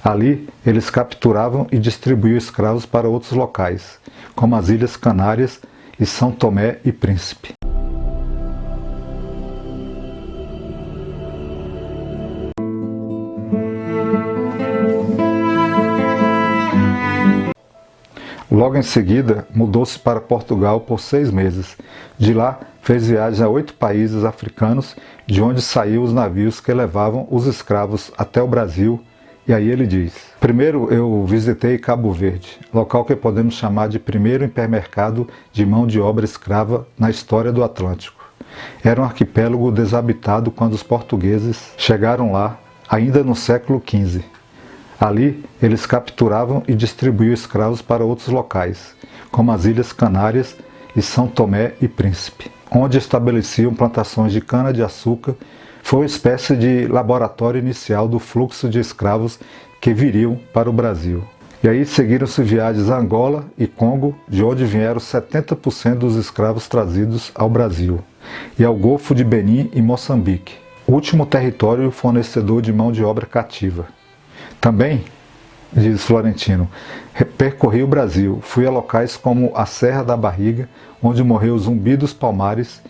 Ali, eles capturavam e distribuíam escravos para outros locais, como as Ilhas Canárias e São Tomé e Príncipe. Logo em seguida, mudou-se para Portugal por 6 meses. De lá, fez viagem a 8 países africanos, de onde saíam os navios que levavam os escravos até o Brasil. E aí ele diz: primeiro eu visitei Cabo Verde, local que podemos chamar de primeiro hipermercado de mão de obra escrava na história do Atlântico. Era um arquipélago desabitado quando os portugueses chegaram lá, ainda no século XV. Ali, eles capturavam e distribuíam escravos para outros locais, como as Ilhas Canárias e São Tomé e Príncipe, onde estabeleciam plantações de cana-de-açúcar. Foi uma espécie de laboratório inicial do fluxo de escravos que viriam para o Brasil. E aí seguiram-se viagens a Angola e Congo, de onde vieram 70% dos escravos trazidos ao Brasil, e ao Golfo de Benim e Moçambique, último território fornecedor de mão de obra cativa. Também, diz Florentino, percorri o Brasil, fui a locais como a Serra da Barriga, onde morreu o Zumbi dos Palmares,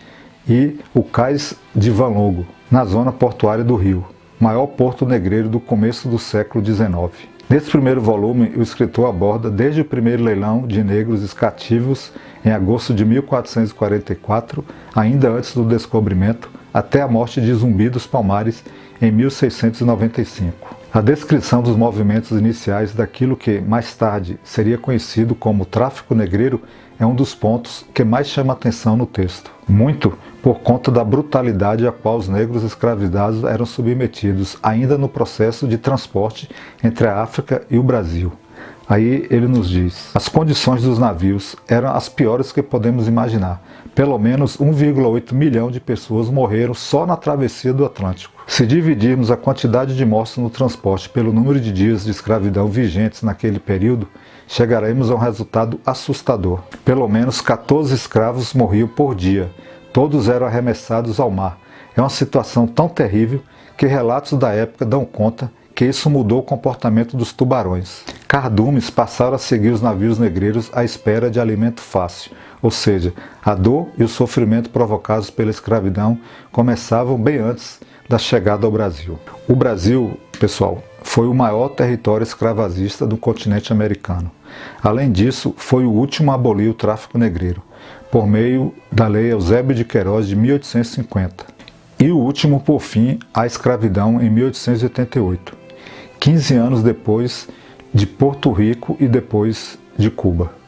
e o Cais de Valongo, na zona portuária do Rio, maior porto negreiro do começo do século XIX. Nesse primeiro volume, o escritor aborda desde o primeiro leilão de negros cativos em agosto de 1444, ainda antes do descobrimento, até a morte de Zumbi dos Palmares em 1695. A descrição dos movimentos iniciais daquilo que, mais tarde, seria conhecido como tráfico negreiro é um dos pontos que mais chama atenção no texto. Muito por conta da brutalidade a qual os negros escravizados eram submetidos, ainda no processo de transporte entre a África e o Brasil. Aí ele nos diz: as condições dos navios eram as piores que podemos imaginar. Pelo menos 1,8 milhão de pessoas morreram só na travessia do Atlântico. Se dividirmos a quantidade de mortes no transporte pelo número de dias de escravidão vigentes naquele período, chegaremos a um resultado assustador. Pelo menos 14 escravos morriam por dia. Todos eram arremessados ao mar. É uma situação tão terrível que relatos da época dão conta que isso mudou o comportamento dos tubarões. Cardumes passaram a seguir os navios negreiros à espera de alimento fácil, ou seja, a dor e o sofrimento provocados pela escravidão começavam bem antes da chegada ao Brasil. O Brasil, pessoal, foi o maior território escravagista do continente americano. Além disso, foi o último a abolir o tráfico negreiro, por meio da Lei Eusébio de Queiroz de 1850, e o último por fim à escravidão em 1888, 15 anos depois de Porto Rico e depois de Cuba.